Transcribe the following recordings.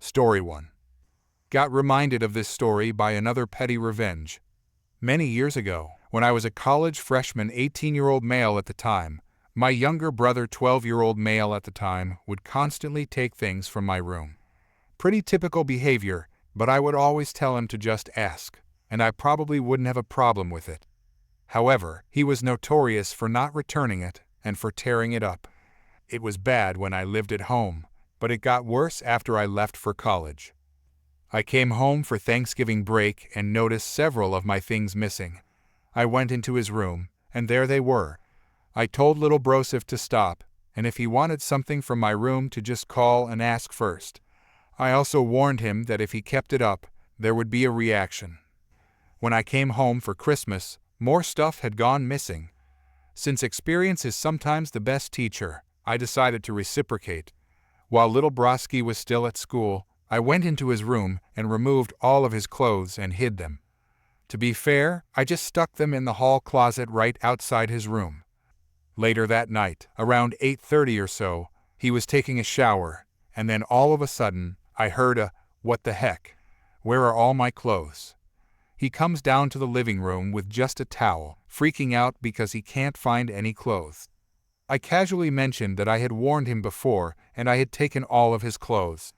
Story 1. Got reminded of this story by another petty revenge. Many years ago, when I was a college freshman 18-year-old male at the time, my younger brother 12-year-old male at the time would constantly take things from my room. Pretty typical behavior, but I would always tell him to just ask, and I probably wouldn't have a problem with it. However, he was notorious for not returning it and for tearing it up. It was bad when I lived at home, but it got worse after I left for college. I came home for Thanksgiving break and noticed several of my things missing. I went into his room, and there they were. I told little Broseph to stop, and if he wanted something from my room to just call and ask first. I also warned him that if he kept it up, there would be a reaction. When I came home for Christmas, more stuff had gone missing. Since experience is sometimes the best teacher, I decided to reciprocate. While little Broski was still at school, I went into his room and removed all of his clothes and hid them. To be fair, I just stuck them in the hall closet right outside his room. Later that night, around 8:30 or so, he was taking a shower, and then all of a sudden, I heard a, "What the heck? Where are all my clothes?" He comes down to the living room with just a towel, freaking out because he can't find any clothes. I casually mentioned that I had warned him before and I had taken all of his clothes.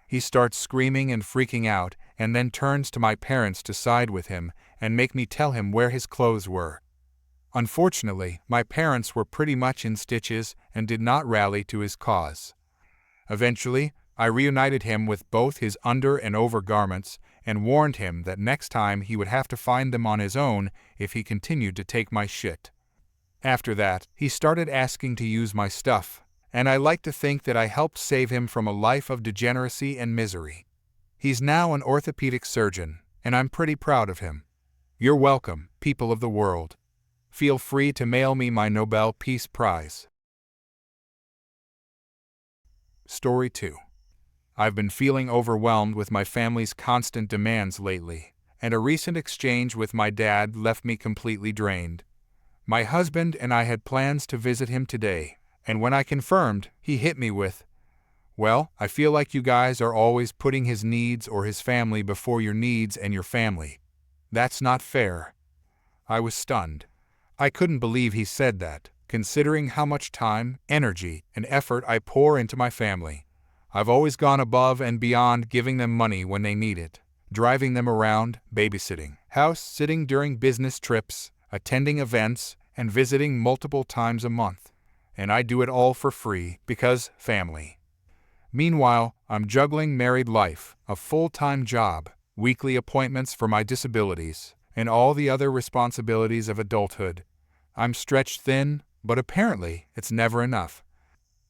He starts screaming and freaking out and then turns to my parents to side with him and make me tell him where his clothes were. Unfortunately, my parents were pretty much in stitches and did not rally to his cause. Eventually, I reunited him with both his under and overgarments and warned him that next time he would have to find them on his own if he continued to take my shit. After that, he started asking to use my stuff, and I like to think that I helped save him from a life of degeneracy and misery. He's now an orthopedic surgeon, and I'm pretty proud of him. You're welcome, people of the world. Feel free to mail me my Nobel Peace Prize. Story 2. I've been feeling overwhelmed with my family's constant demands lately, and a recent exchange with my dad left me completely drained. My husband and I had plans to visit him today, and when I confirmed, he hit me with, "Well, I feel like you guys are always putting his needs or his family before your needs and your family. That's not fair." I was stunned. I couldn't believe he said that, considering how much time, energy, and effort I pour into my family. I've always gone above and beyond giving them money when they need it, driving them around, babysitting, house sitting during business trips, attending events, and visiting multiple times a month. And I do it all for free because family. Meanwhile, I'm juggling married life, a full-time job, weekly appointments for my disabilities, and all the other responsibilities of adulthood. I'm stretched thin, but apparently it's never enough.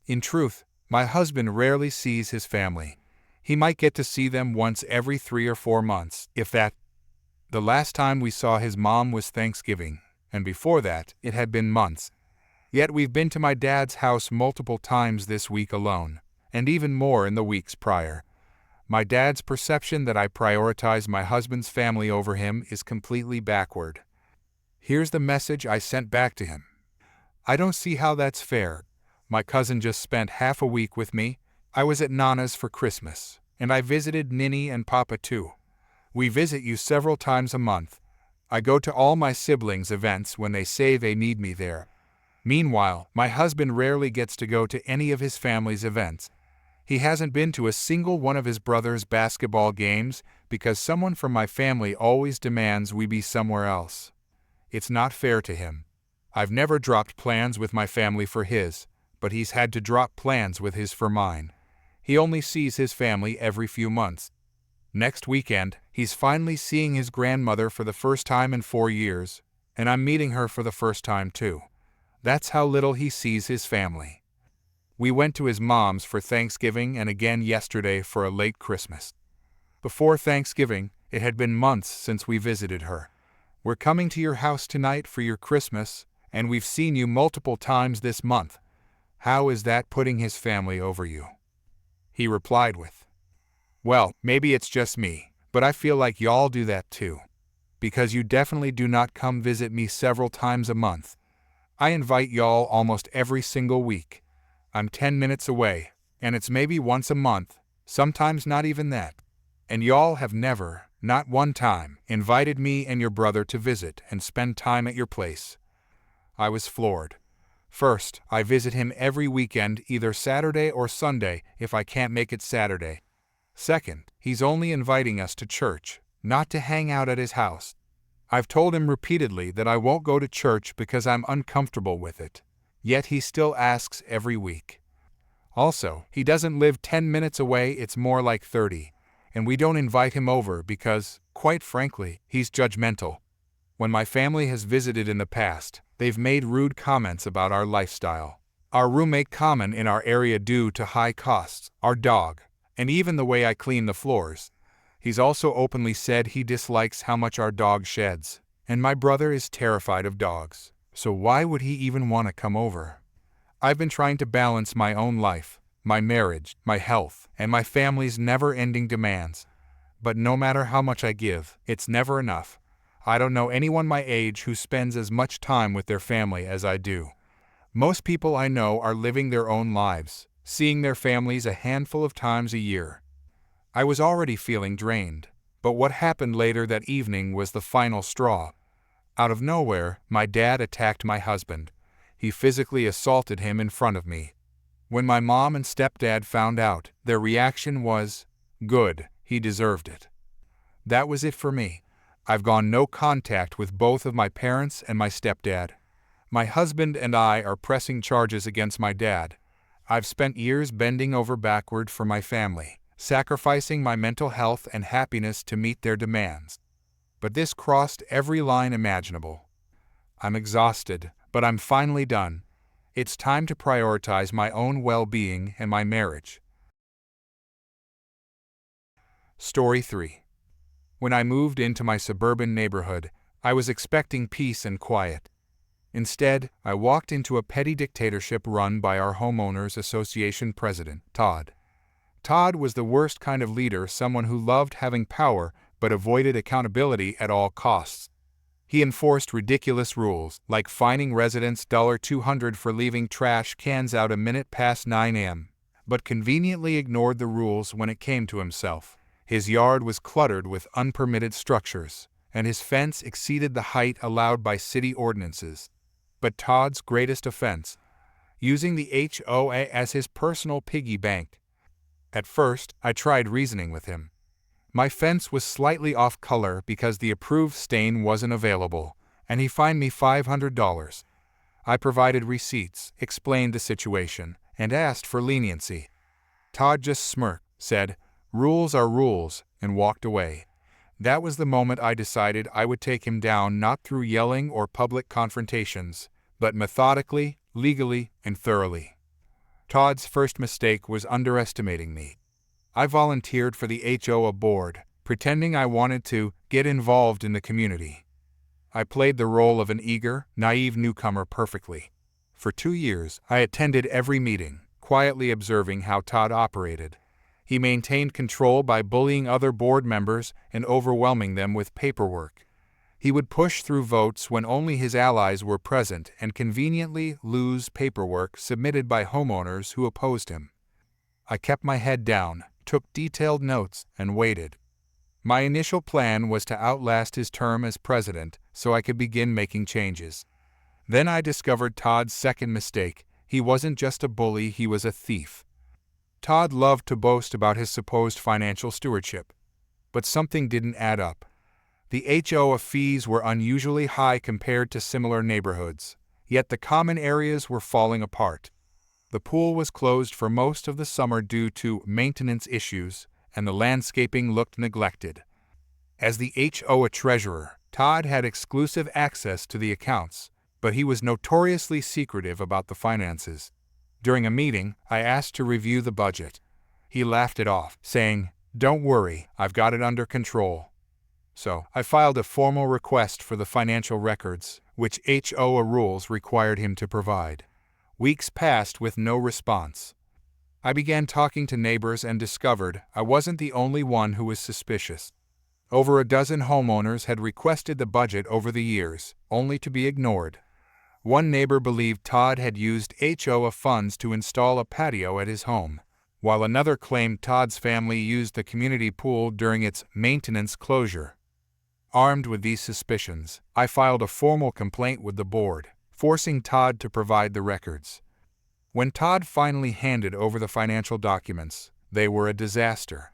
In truth, my husband rarely sees his family. He might get to see them once every 3 or 4 months, if that. The last time we saw his mom was Thanksgiving, and before that, it had been months. Yet we've been to my dad's house multiple times this week alone, and even more in the weeks prior. My dad's perception that I prioritize my husband's family over him is completely backward. Here's the message I sent back to him. "I don't see how that's fair. My cousin just spent half a week with me. I was at Nana's for Christmas, and I visited Ninny and Papa too. We visit you several times a month. I go to all my siblings' events when they say they need me there. Meanwhile, my husband rarely gets to go to any of his family's events. He hasn't been to a single one of his brother's basketball games because someone from my family always demands we be somewhere else. It's not fair to him. I've never dropped plans with my family for his, but he's had to drop plans with his for mine. He only sees his family every few months. Next weekend, he's finally seeing his grandmother for the first time in 4 years, and I'm meeting her for the first time too. That's how little he sees his family. We went to his mom's for Thanksgiving and again yesterday for a late Christmas. Before Thanksgiving, it had been months since we visited her. We're coming to your house tonight for your Christmas, and we've seen you multiple times this month. How is that putting his family over you?" He replied with, "Well, maybe it's just me, but I feel like y'all do that too. Because you definitely do not come visit me several times a month. I invite y'all almost every single week. I'm 10 minutes away, and it's maybe once a month, sometimes not even that. And y'all have never, not one time, invited me and your brother to visit and spend time at your place. I was floored. First, I visit him every weekend, either Saturday or Sunday if I can't make it Saturday. Second, he's only inviting us to church, not to hang out at his house. I've told him repeatedly that I won't go to church because I'm uncomfortable with it. Yet he still asks every week. Also, he doesn't live 10 minutes away, it's more like 30. And we don't invite him over because, quite frankly, he's judgmental. When my family has visited in the past, they've made rude comments about our lifestyle. Our roommate common in our area due to high costs, our dog, and even the way I clean the floors. He's also openly said he dislikes how much our dog sheds, and my brother is terrified of dogs, so why would he even want to come over? I've been trying to balance my own life, my marriage, my health, and my family's never-ending demands. But no matter how much I give, it's never enough. I don't know anyone my age who spends as much time with their family as I do. Most people I know are living their own lives, seeing their families a handful of times a year. I was already feeling drained, but what happened later that evening was the final straw. Out of nowhere, my dad attacked my husband. He physically assaulted him in front of me. When my mom and stepdad found out, their reaction was, "Good, he deserved it." That was it for me. I've gone no contact with both of my parents and my stepdad. My husband and I are pressing charges against my dad. I've spent years bending over backward for my family, sacrificing my mental health and happiness to meet their demands. But this crossed every line imaginable. I'm exhausted, but I'm finally done. It's time to prioritize my own well-being and my marriage. Story 3. When I moved into my suburban neighborhood, I was expecting peace and quiet. Instead, I walked into a petty dictatorship run by our homeowners association president, Todd. Todd was the worst kind of leader, someone who loved having power but avoided accountability at all costs. He enforced ridiculous rules, like fining residents $200 for leaving trash cans out a minute past 9 a.m., but conveniently ignored the rules when it came to himself. His yard was cluttered with unpermitted structures, and his fence exceeded the height allowed by city ordinances. But Todd's greatest offense, using the HOA as his personal piggy bank. At first, I tried reasoning with him. My fence was slightly off color because the approved stain wasn't available, and he fined me $500. I provided receipts, explained the situation, and asked for leniency. Todd just smirked, said, "Rules are rules," and walked away. That was the moment I decided I would take him down, not through yelling or public confrontations, but methodically, legally, and thoroughly. Todd's first mistake was underestimating me. I volunteered for the HOA board, pretending I wanted to get involved in the community. I played the role of an eager, naive newcomer perfectly. For 2 years, I attended every meeting, quietly observing how Todd operated. He maintained control by bullying other board members and overwhelming them with paperwork. He would push through votes when only his allies were present and conveniently lose paperwork submitted by homeowners who opposed him. I kept my head down, took detailed notes, and waited. My initial plan was to outlast his term as president so I could begin making changes. Then I discovered Todd's second mistake. He wasn't just a bully, he was a thief. Todd loved to boast about his supposed financial stewardship. But something didn't add up. The HOA fees were unusually high compared to similar neighborhoods, yet the common areas were falling apart. The pool was closed for most of the summer due to maintenance issues, and the landscaping looked neglected. As the HOA treasurer, Todd had exclusive access to the accounts, but he was notoriously secretive about the finances. During a meeting, I asked to review the budget. He laughed it off, saying, "Don't worry, I've got it under control." So, I filed a formal request for the financial records, which HOA rules required him to provide. Weeks passed with no response. I began talking to neighbors and discovered I wasn't the only one who was suspicious. Over a dozen homeowners had requested the budget over the years, only to be ignored. One neighbor believed Todd had used HOA funds to install a patio at his home. while another claimed Todd's family used the community pool during its maintenance closure. Armed with these suspicions, I filed a formal complaint with the board, forcing Todd to provide the records. When Todd finally handed over the financial documents, they were a disaster.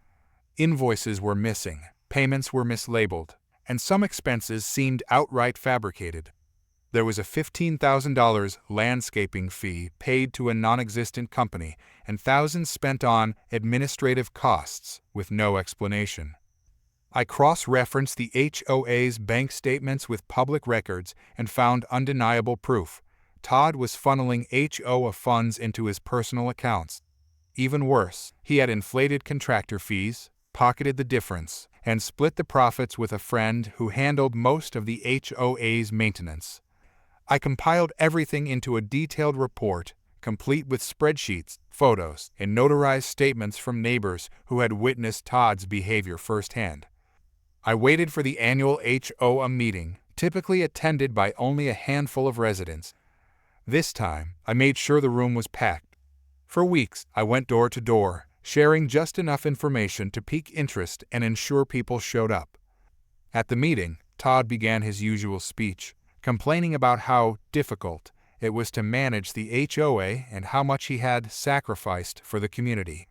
Invoices were missing, payments were mislabeled, and some expenses seemed outright fabricated. There was a $15,000 landscaping fee paid to a non-existent company and thousands spent on administrative costs with no explanation. I cross-referenced the HOA's bank statements with public records and found undeniable proof. Todd was funneling HOA funds into his personal accounts. Even worse, he had inflated contractor fees, pocketed the difference, and split the profits with a friend who handled most of the HOA's maintenance. I compiled everything into a detailed report, complete with spreadsheets, photos, and notarized statements from neighbors who had witnessed Todd's behavior firsthand. I waited for the annual HOA meeting, typically attended by only a handful of residents. This time, I made sure the room was packed. For weeks, I went door to door, sharing just enough information to pique interest and ensure people showed up. At the meeting, Todd began his usual speech, complaining about how difficult it was to manage the HOA and how much he had sacrificed for the community.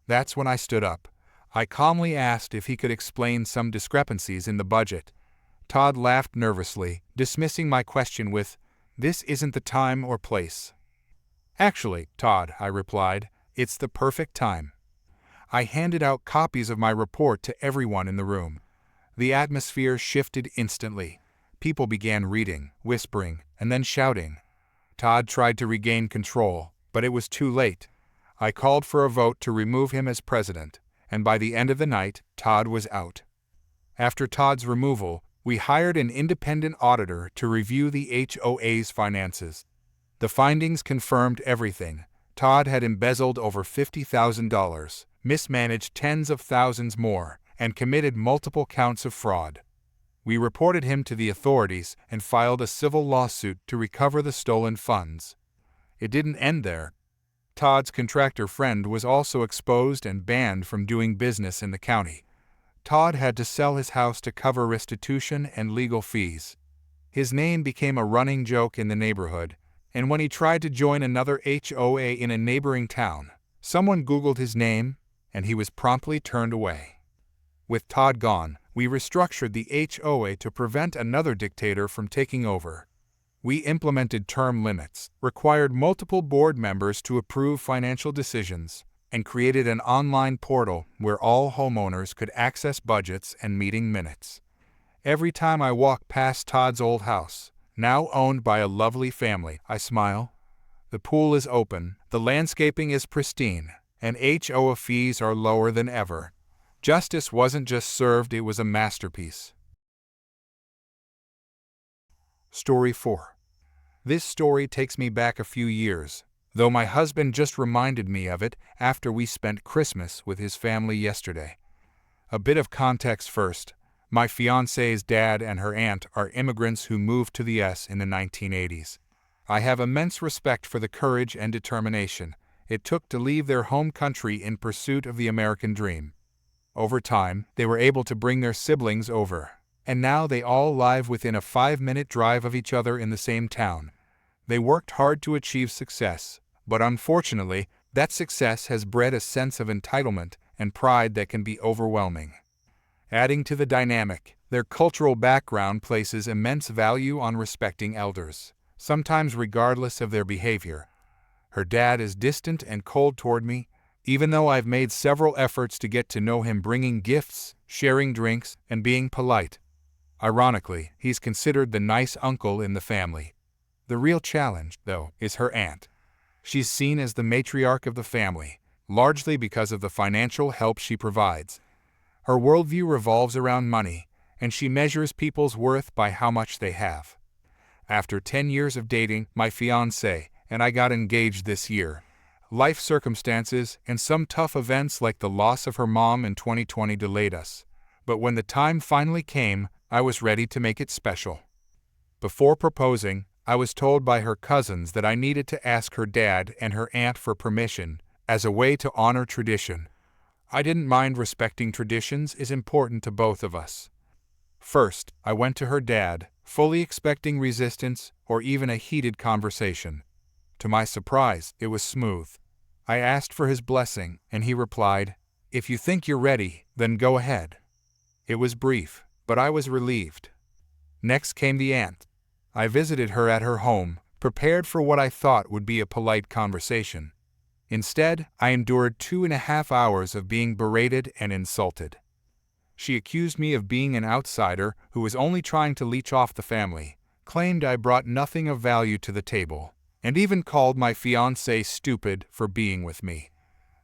That's when I stood up. I calmly asked if he could explain some discrepancies in the budget. Todd laughed nervously, dismissing my question with, "This isn't the time or place." "Actually, Todd," I replied, "it's the perfect time." I handed out copies of my report to everyone in the room. The atmosphere shifted instantly. People began reading, whispering, and then shouting. Todd tried to regain control, but it was too late. I called for a vote to remove him as president, and by the end of the night, Todd was out. After Todd's removal, we hired an independent auditor to review the HOA's finances. The findings confirmed everything. Todd had embezzled over $50,000, mismanaged tens of thousands more, and committed multiple counts of fraud. We reported him to the authorities and filed a civil lawsuit to recover the stolen funds. It didn't end there. Todd's contractor friend was also exposed and banned from doing business in the county. Todd had to sell his house to cover restitution and legal fees. His name became a running joke in the neighborhood, and when he tried to join another HOA in a neighboring town, someone Googled his name, and he was promptly turned away. With Todd gone, we restructured the HOA to prevent another dictator from taking over. We implemented term limits, required multiple board members to approve financial decisions, and created an online portal where all homeowners could access budgets and meeting minutes. Every time I walk past Todd's old house, now owned by a lovely family, I smile. The pool is open, the landscaping is pristine, and HOA fees are lower than ever. Justice wasn't just served, it was a masterpiece. Story 4. This story takes me back a few years, though my husband just reminded me of it after we spent Christmas with his family yesterday. A bit of context first. My fiancé's dad and her aunt are immigrants who moved to the U.S. in the 1980s. I have immense respect for the courage and determination it took to leave their home country in pursuit of the American dream. Over time, they were able to bring their siblings over, and now they all live within a 5-minute drive of each other in the same town. They worked hard to achieve success, but unfortunately, that success has bred a sense of entitlement and pride that can be overwhelming. Adding to the dynamic, their cultural background places immense value on respecting elders, sometimes regardless of their behavior. Her dad is distant and cold toward me, even though I've made several efforts to get to know him, bringing gifts, sharing drinks, and being polite. Ironically, he's considered the nice uncle in the family. The real challenge, though, is her aunt. She's seen as the matriarch of the family, largely because of the financial help she provides. Her worldview revolves around money, and she measures people's worth by how much they have. After 10 years of dating, my fiancé and I got engaged this year. Life circumstances and some tough events like the loss of her mom in 2020 delayed us. But when the time finally came, I was ready to make it special. Before proposing, I was told by her cousins that I needed to ask her dad and her aunt for permission, as a way to honor tradition. I didn't mind. Respecting traditions is important to both of us. First, I went to her dad, fully expecting resistance or even a heated conversation. To my surprise, it was smooth. I asked for his blessing, and he replied, "If you think you're ready, then go ahead." It was brief, but I was relieved. Next came the aunt. I visited her at her home, prepared for what I thought would be a polite conversation. Instead, I endured 2.5 hours of being berated and insulted. She accused me of being an outsider who was only trying to leech off the family, claimed I brought nothing of value to the table, and even called my fiancé stupid for being with me.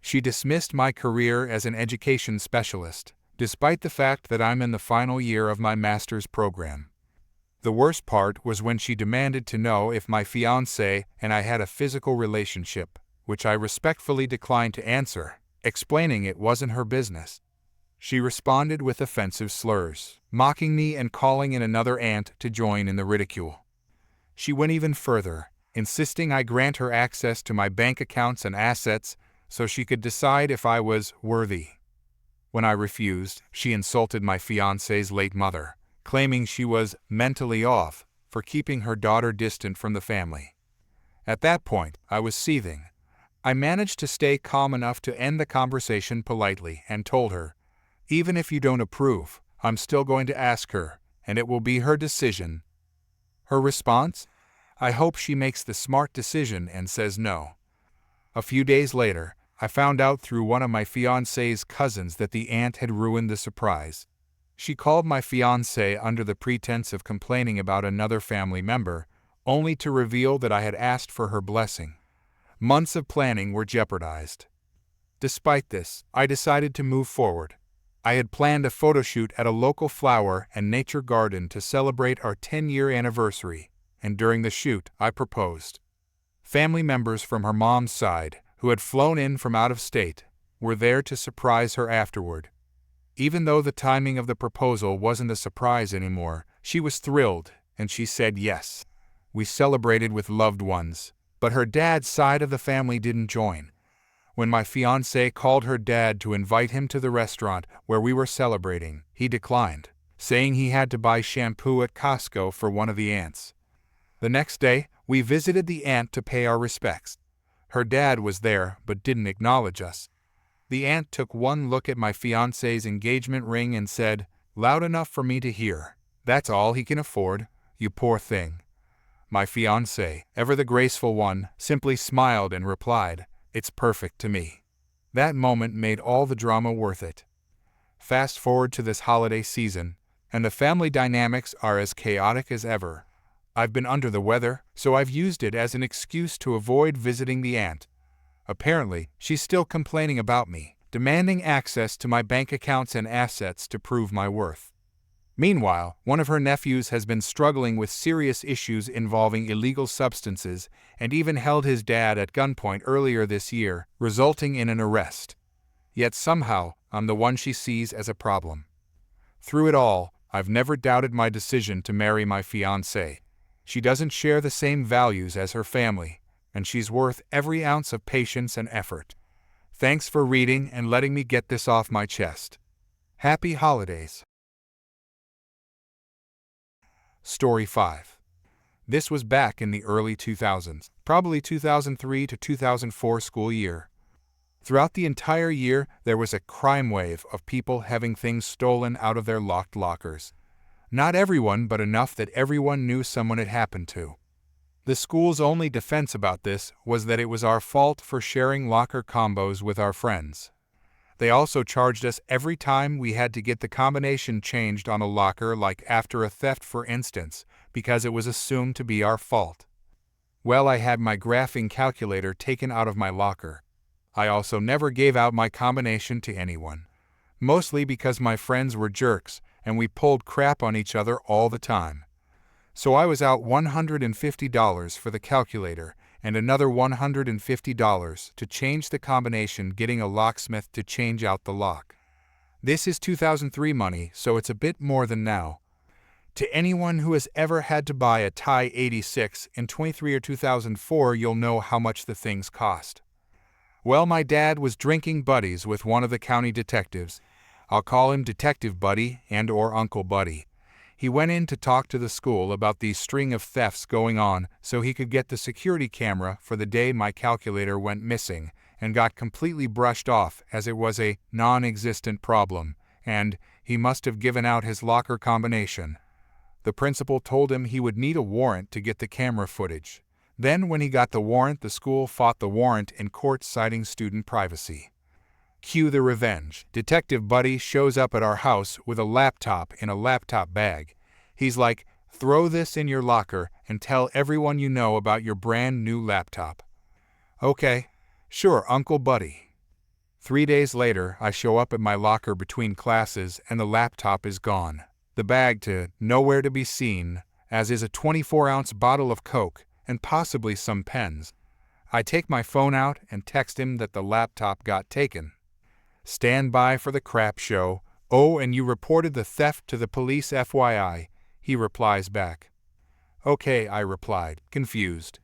She dismissed my career as an education specialist, despite the fact that I'm in the final year of my master's program. The worst part was when she demanded to know if my fiancé and I had a physical relationship, which I respectfully declined to answer, explaining it wasn't her business. She responded with offensive slurs, mocking me and calling in another aunt to join in the ridicule. She went even further, insisting I grant her access to my bank accounts and assets so she could decide if I was worthy. When I refused, she insulted my fiancé's late mother, claiming she was mentally off for keeping her daughter distant from the family. At that point, I was seething. I managed to stay calm enough to end the conversation politely and told her, "Even if you don't approve, I'm still going to ask her, and it will be her decision." Her response? "I hope she makes the smart decision and says no." A few days later, I found out through one of my fiancé's cousins that the aunt had ruined the surprise. She called my fiancé under the pretense of complaining about another family member, only to reveal that I had asked for her blessing. Months of planning were jeopardized. Despite this, I decided to move forward. I had planned a photo shoot at a local flower and nature garden to celebrate our 10-year anniversary, and during the shoot, I proposed. Family members from her mom's side, who had flown in from out of state, were there to surprise her afterward. Even though the timing of the proposal wasn't a surprise anymore, she was thrilled, and she said yes. We celebrated with loved ones, but her dad's side of the family didn't join. When my fiancé called her dad to invite him to the restaurant where we were celebrating, he declined, saying he had to buy shampoo at Costco for one of the aunts. The next day, we visited the aunt to pay our respects. Her dad was there but didn't acknowledge us. The aunt took one look at my fiancé's engagement ring and said, "Loud enough for me to hear. That's all he can afford, you poor thing." My fiancé, ever the graceful one, simply smiled and replied, "It's perfect to me." That moment made all the drama worth it. Fast forward to this holiday season, and the family dynamics are as chaotic as ever. I've been under the weather, so I've used it as an excuse to avoid visiting the aunt. Apparently, she's still complaining about me, demanding access to my bank accounts and assets to prove my worth. Meanwhile, one of her nephews has been struggling with serious issues involving illegal substances and even held his dad at gunpoint earlier this year, resulting in an arrest. Yet somehow, I'm the one she sees as a problem. Through it all, I've never doubted my decision to marry my fiancé. She doesn't share the same values as her family, and she's worth every ounce of patience and effort. Thanks for reading and letting me get this off my chest. Happy holidays. Story 5. This was back in the early 2000s, probably 2003 to 2004 school year. Throughout the entire year, there was a crime wave of people having things stolen out of their locked lockers. Not everyone, but enough that everyone knew someone it happened to. The school's only defense about this was that it was our fault for sharing locker combos with our friends. They also charged us every time we had to get the combination changed on a locker, like after a theft for instance, because it was assumed to be our fault. Well, I had my graphing calculator taken out of my locker. I also never gave out my combination to anyone. Mostly because my friends were jerks and we pulled crap on each other all the time. So I was out $150 for the calculator and another $150 to change the combination, getting a locksmith to change out the lock. This is 2003 money, so it's a bit more than now. To anyone who has ever had to buy a Thai 86 in 23 or 2004, you'll know how much the things cost. Well, my dad was drinking buddies with one of the county detectives. I'll call him Detective Buddy and/or Uncle Buddy. He went in to talk to the school about these string of thefts going on so he could get the security camera for the day my calculator went missing, and got completely brushed off as it was a non-existent problem, and he must have given out his locker combination. The principal told him he would need a warrant to get the camera footage. Then when he got the warrant, the school fought the warrant in court, citing student privacy. Cue the revenge. Detective Buddy shows up at our house with a laptop in a laptop bag. He's like, "Throw this in your locker and tell everyone you know about your brand new laptop." Okay, sure, Uncle Buddy. 3 days later, I show up at my locker between classes and the laptop is gone. The bag to nowhere to be seen, as is a 24-ounce bottle of Coke and possibly some pens. I take my phone out and text him that the laptop got taken. "Stand by for the crap show. Oh, and you reported the theft to the police, FYI," he replies back. "Okay," I replied, confused.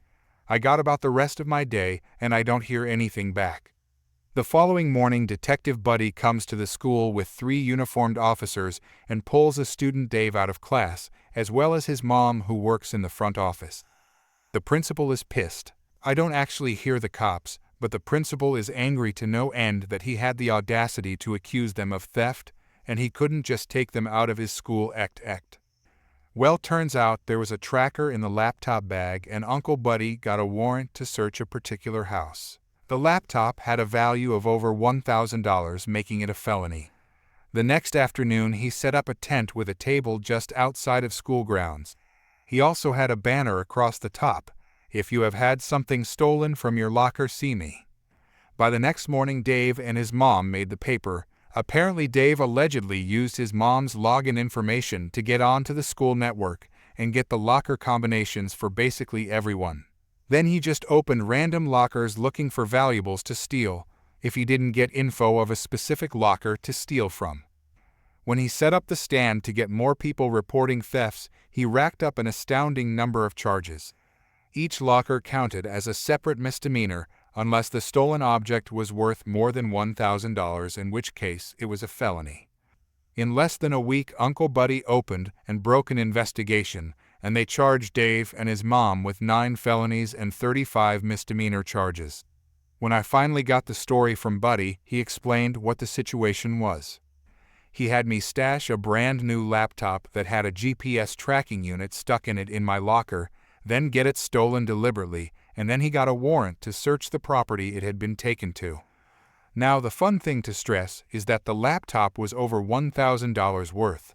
I got about the rest of my day and I don't hear anything back. The following morning, Detective Buddy comes to the school with 3 uniformed officers and pulls a student, Dave, out of class, as well as his mom, who works in the front office. The principal is pissed. I don't actually hear the cops, but the principal is angry to no end that he had the audacity to accuse them of theft, and he couldn't just take them out of his school act. Well, turns out there was a tracker in the laptop bag and Uncle Buddy got a warrant to search a particular house. The laptop had a value of over $1,000, making it a felony. The next afternoon, he set up a tent with a table just outside of school grounds. He also had a banner across the top: "If you have had something stolen from your locker, see me." By the next morning, Dave and his mom made the paper. Apparently, Dave allegedly used his mom's login information to get onto the school network and get the locker combinations for basically everyone. Then he just opened random lockers looking for valuables to steal, if he didn't get info of a specific locker to steal from. When he set up the stand to get more people reporting thefts, he racked up an astounding number of charges. Each locker counted as a separate misdemeanor unless the stolen object was worth more than $1,000, in which case it was a felony. In less than a week, Uncle Buddy opened and broke an investigation, and they charged Dave and his mom with 9 felonies and 35 misdemeanor charges. When I finally got the story from Buddy, he explained what the situation was. He had me stash a brand new laptop that had a GPS tracking unit stuck in it in my locker, then get it stolen deliberately, and then he got a warrant to search the property it had been taken to. Now, the fun thing to stress is that the laptop was over $1,000 worth,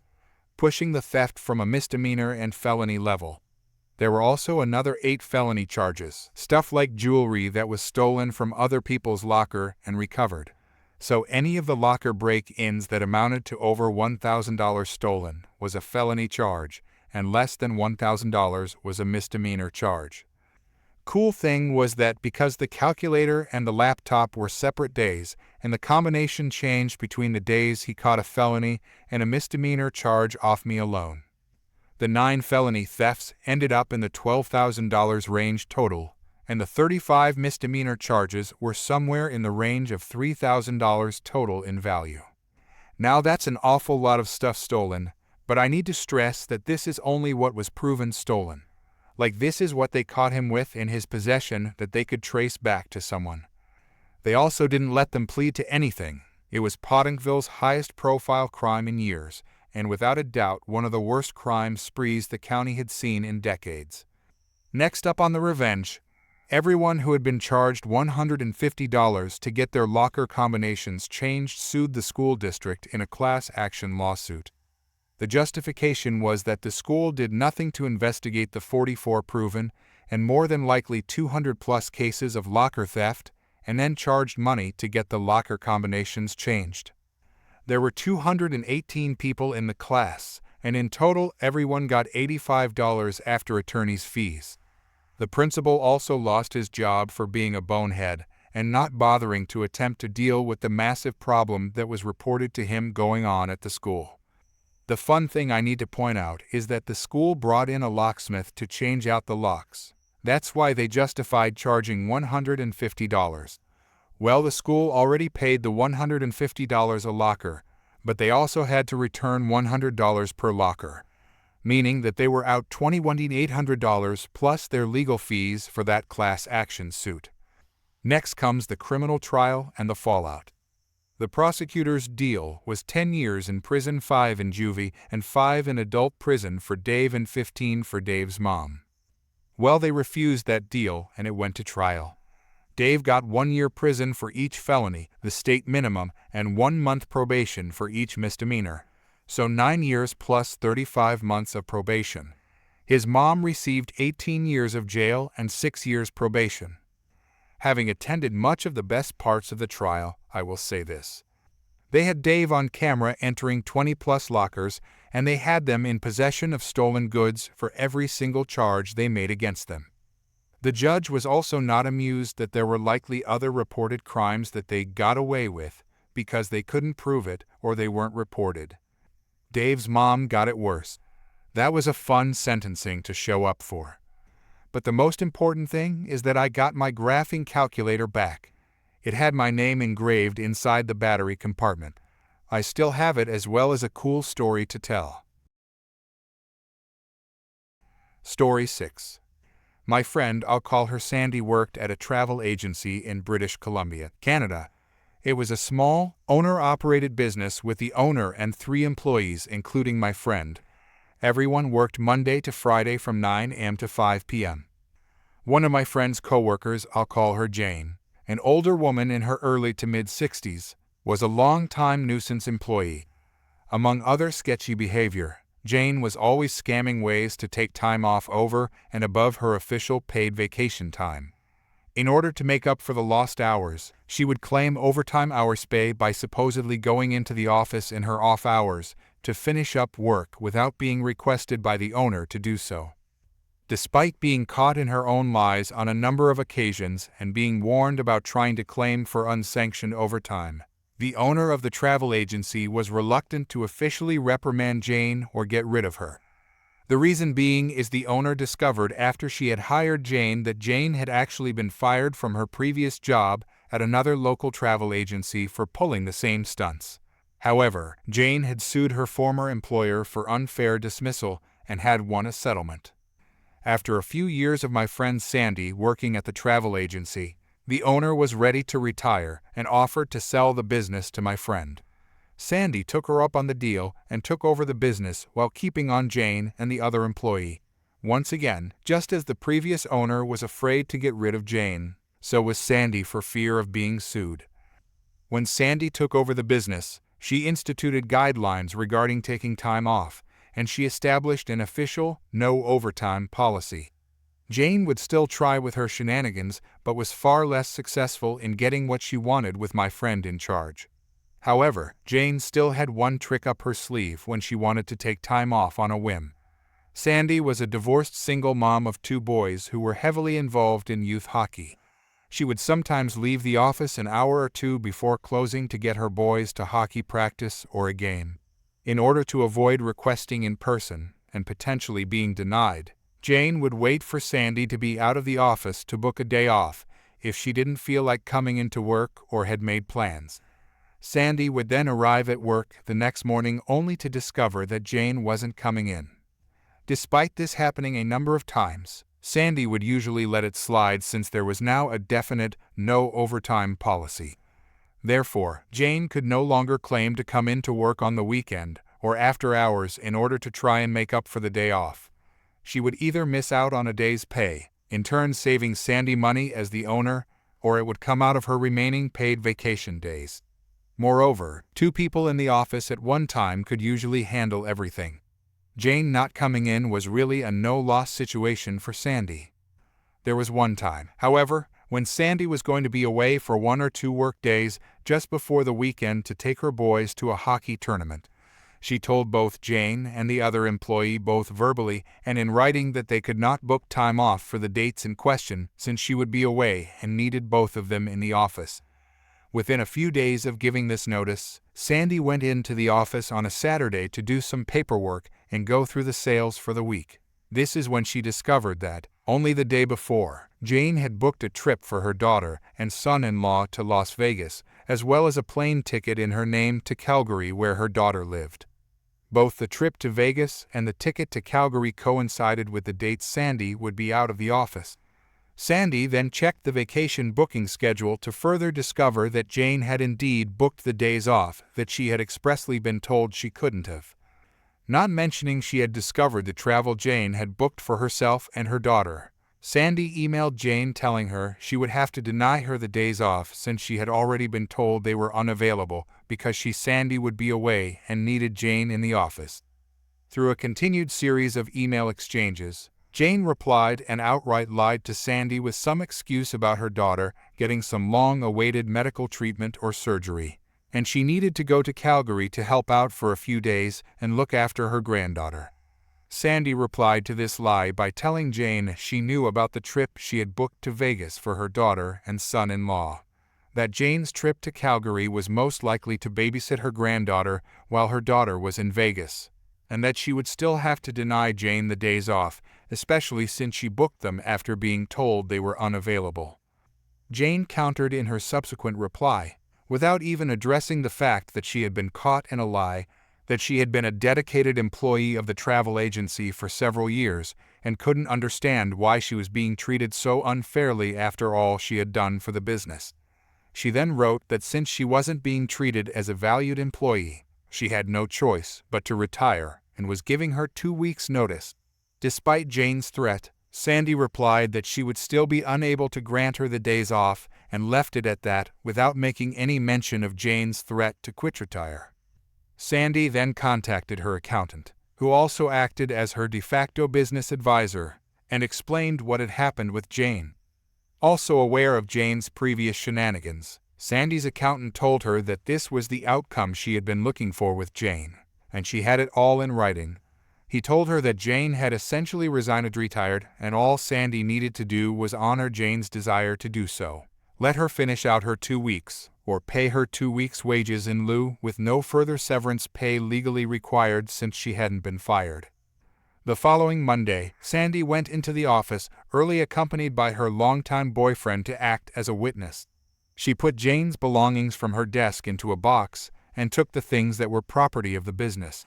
pushing the theft from a misdemeanor and felony level. There were also another 8 felony charges, stuff like jewelry that was stolen from other people's locker and recovered. So any of the locker break-ins that amounted to over $1,000 stolen was a felony charge, and less than $1,000 was a misdemeanor charge. Cool thing was that because the calculator and the laptop were separate days, and the combination changed between the days, he caught a felony and a misdemeanor charge off me alone. The 9 felony thefts ended up in the $12,000 range total, and the 35 misdemeanor charges were somewhere in the range of $3,000 total in value. Now that's an awful lot of stuff stolen, but I need to stress that this is only what was proven stolen. Like, this is what they caught him with in his possession that they could trace back to someone. They also didn't let them plead to anything. It was Pottingville's highest profile crime in years, and without a doubt one of the worst crime sprees the county had seen in decades. Next up on the revenge, everyone who had been charged $150 to get their locker combinations changed sued the school district in a class action lawsuit. The justification was that the school did nothing to investigate the 44 proven and more than likely 200-plus cases of locker theft, and then charged money to get the locker combinations changed. There were 218 people in the class, and in total everyone got $85 after attorney's fees. The principal also lost his job for being a bonehead and not bothering to attempt to deal with the massive problem that was reported to him going on at the school. The fun thing I need to point out is that the school brought in a locksmith to change out the locks. That's why they justified charging $150. Well, the school already paid the $150 a locker, but they also had to return $100 per locker, meaning that they were out $2,800 plus their legal fees for that class action suit. Next comes the criminal trial and the fallout. The prosecutor's deal was 10 years in prison, 5 in juvie, and 5 in adult prison for Dave and 15 for Dave's mom. Well, they refused that deal and it went to trial. Dave got 1 year prison for each felony, the state minimum, and 1 month probation for each misdemeanor, so 9 years plus 35 months of probation. His mom received 18 years of jail and 6 years probation. Having attended much of the best parts of the trial, I will say this. They had Dave on camera entering 20-plus lockers, and they had them in possession of stolen goods for every single charge they made against them. The judge was also not amused that there were likely other reported crimes that they got away with because they couldn't prove it or they weren't reported. Dave's mom got it worse. That was a fun sentencing to show up for. But the most important thing is that I got my graphing calculator back. It had my name engraved inside the battery compartment. I still have it, as well as a cool story to tell. Story 6. My friend, I'll call her Sandy, worked at a travel agency in British Columbia, Canada. It was a small, owner-operated business with the owner and 3 employees, including my friend. Everyone worked Monday to Friday from 9 a.m. to 5 p.m. One of my friend's co-workers, I'll call her Jane, an older woman in her early to mid-60s, was a long-time nuisance employee. Among other sketchy behavior, Jane was always scamming ways to take time off over and above her official paid vacation time. In order to make up for the lost hours, she would claim overtime hours pay by supposedly going into the office in her off hours to finish up work without being requested by the owner to do so. Despite being caught in her own lies on a number of occasions and being warned about trying to claim for unsanctioned overtime, the owner of the travel agency was reluctant to officially reprimand Jane or get rid of her. The reason being is the owner discovered after she had hired Jane that Jane had actually been fired from her previous job at another local travel agency for pulling the same stunts. However, Jane had sued her former employer for unfair dismissal and had won a settlement. After a few years of my friend Sandy working at the travel agency, the owner was ready to retire and offered to sell the business to my friend. Sandy took her up on the deal and took over the business while keeping on Jane and the other employee. Once again, just as the previous owner was afraid to get rid of Jane, so was Sandy for fear of being sued. When Sandy took over the business, she instituted guidelines regarding taking time off, and she established an official no overtime policy. Jane would still try with her shenanigans, but was far less successful in getting what she wanted with my friend in charge. However, Jane still had one trick up her sleeve when she wanted to take time off on a whim. Sandy was a divorced single mom of 2 boys who were heavily involved in youth hockey. She would sometimes leave the office an hour or 2 before closing to get her boys to hockey practice or a game. In order to avoid requesting in person and potentially being denied, Jane would wait for Sandy to be out of the office to book a day off if she didn't feel like coming into work or had made plans. Sandy would then arrive at work the next morning only to discover that Jane wasn't coming in. Despite this happening a number of times, Sandy would usually let it slide since there was now a definite no overtime policy. Therefore, Jane could no longer claim to come into work on the weekend or after hours in order to try and make up for the day off. She would either miss out on a day's pay, in turn saving Sandy money as the owner, or it would come out of her remaining paid vacation days. Moreover, 2 people in the office at one time could usually handle everything. Jane not coming in was really a no-loss situation for Sandy. There was one time, however, when Sandy was going to be away for 1 or 2 work days just before the weekend to take her boys to a hockey tournament. She told both Jane and the other employee both verbally and in writing that they could not book time off for the dates in question since she would be away and needed both of them in the office. Within a few days of giving this notice, Sandy went into the office on a Saturday to do some paperwork and go through the sales for the week. This is when she discovered that, only the day before, Jane had booked a trip for her daughter and son-in-law to Las Vegas, as well as a plane ticket in her name to Calgary where her daughter lived. Both the trip to Vegas and the ticket to Calgary coincided with the dates Sandy would be out of the office. Sandy then checked the vacation booking schedule to further discover that Jane had indeed booked the days off that she had expressly been told she couldn't have. Not mentioning she had discovered the travel Jane had booked for herself and her daughter, Sandy emailed Jane telling her she would have to deny her the days off since she had already been told they were unavailable because Sandy would be away and needed Jane in the office. Through a continued series of email exchanges, Jane replied and outright lied to Sandy with some excuse about her daughter getting some long-awaited medical treatment or surgery, and she needed to go to Calgary to help out for a few days and look after her granddaughter. Sandy replied to this lie by telling Jane she knew about the trip she had booked to Vegas for her daughter and son-in-law, that Jane's trip to Calgary was most likely to babysit her granddaughter while her daughter was in Vegas, and that she would still have to deny Jane the days off, especially since she booked them after being told they were unavailable. Jane countered in her subsequent reply, without even addressing the fact that she had been caught in a lie, that she had been a dedicated employee of the travel agency for several years and couldn't understand why she was being treated so unfairly after all she had done for the business. She then wrote that since she wasn't being treated as a valued employee, she had no choice but to retire and was giving her 2 weeks' notice. Despite Jane's threat, Sandy replied that she would still be unable to grant her the days off and left it at that without making any mention of Jane's threat to quit retire. Sandy then contacted her accountant, who also acted as her de facto business advisor, and explained what had happened with Jane. Also aware of Jane's previous shenanigans, Sandy's accountant told her that this was the outcome she had been looking for with Jane, and she had it all in writing. He told her that Jane had essentially retired, and all Sandy needed to do was honor Jane's desire to do so. Let her finish out her 2 weeks, or pay her 2 weeks' wages in lieu with no further severance pay legally required since she hadn't been fired. The following Monday, Sandy went into the office early accompanied by her longtime boyfriend to act as a witness. She put Jane's belongings from her desk into a box and took the things that were property of the business.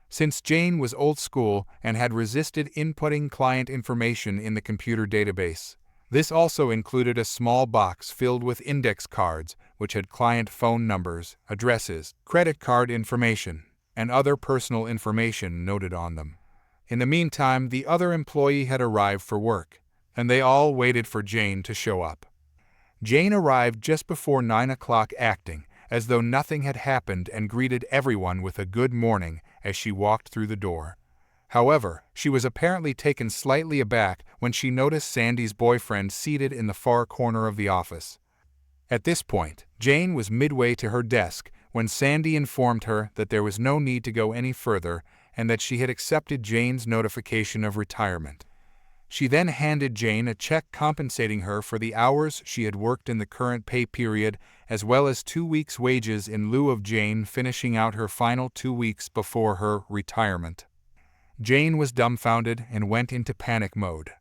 Since Jane was old school and had resisted inputting client information in the computer database, this also included a small box filled with index cards which had client phone numbers, addresses, credit card information, and other personal information noted on them. In the meantime, the other employee had arrived for work, and they all waited for Jane to show up. Jane arrived just before 9 o'clock acting as though nothing had happened and greeted everyone with a good morning as she walked through the door. However, she was apparently taken slightly aback when she noticed Sandy's boyfriend seated in the far corner of the office. At this point, Jane was midway to her desk when Sandy informed her that there was no need to go any further and that she had accepted Jane's notification of retirement. She then handed Jane a check compensating her for the hours she had worked in the current pay period, as well as 2 weeks' wages in lieu of Jane finishing out her final 2 weeks before her retirement. Jane was dumbfounded and went into panic mode.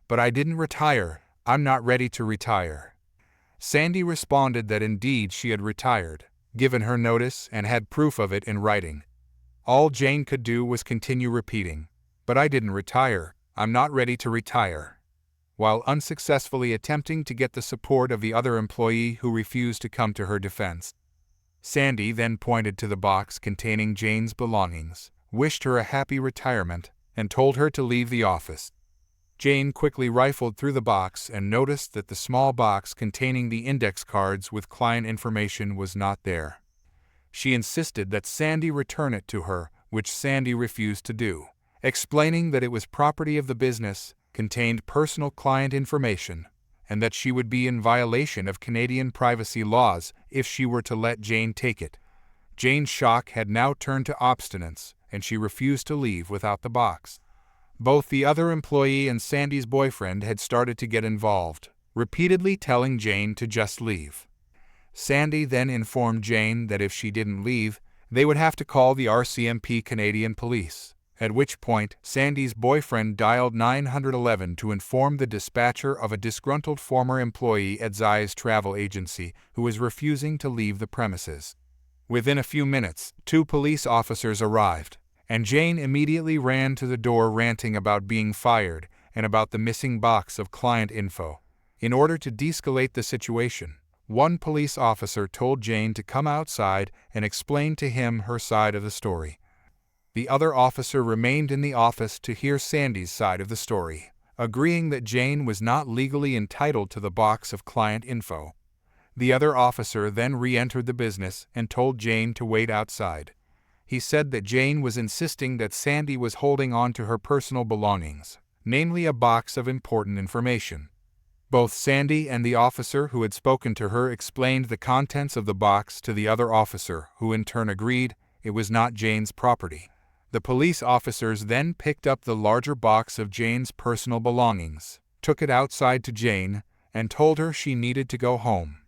"But I didn't retire. I'm not ready to retire." Sandy responded that indeed she had retired, given her notice, and had proof of it in writing. All Jane could do was continue repeating, "But I didn't retire. I'm not ready to retire," while unsuccessfully attempting to get the support of the other employee who refused to come to her defense. Sandy then pointed to the box containing Jane's belongings, wished her a happy retirement, and told her to leave the office. Jane quickly rifled through the box and noticed that the small box containing the index cards with client information was not there. She insisted that Sandy return it to her, which Sandy refused to do, explaining that it was property of the business, contained personal client information, and that she would be in violation of Canadian privacy laws if she were to let Jane take it. Jane's shock had now turned to obstinance, and she refused to leave without the box. Both the other employee and Sandy's boyfriend had started to get involved, repeatedly telling Jane to just leave. Sandy then informed Jane that if she didn't leave, they would have to call the RCMP Canadian Police, at which point Sandy's boyfriend dialed 911 to inform the dispatcher of a disgruntled former employee at Zai's travel agency who was refusing to leave the premises. Within a few minutes, 2 police officers arrived, and Jane immediately ran to the door ranting about being fired and about the missing box of client info. In order to de-escalate the situation, one police officer told Jane to come outside and explain to him her side of the story. The other officer remained in the office to hear Sandy's side of the story, agreeing that Jane was not legally entitled to the box of client info. The other officer then re-entered the business and told Jane to wait outside. He said that Jane was insisting that Sandy was holding on to her personal belongings, namely a box of important information. Both Sandy and the officer who had spoken to her explained the contents of the box to the other officer, who in turn agreed it was not Jane's property. The police officers then picked up the larger box of Jane's personal belongings, took it outside to Jane, and told her she needed to go home.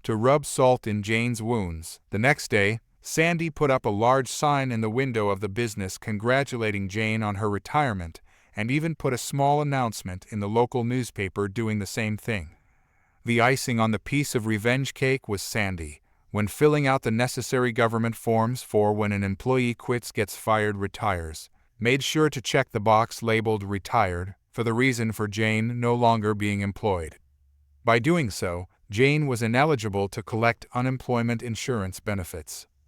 To rub salt in Jane's wounds, the next day, Sandy put up a large sign in the window of the business congratulating Jane on her retirement, and even put a small announcement in the local newspaper doing the same thing. The icing on the piece of revenge cake was Sandy, when filling out the necessary government forms for when an employee quits, gets fired, retires, made sure to check the box labeled retired for the reason for Jane no longer being employed. By doing so, Jane was ineligible to collect unemployment insurance benefits.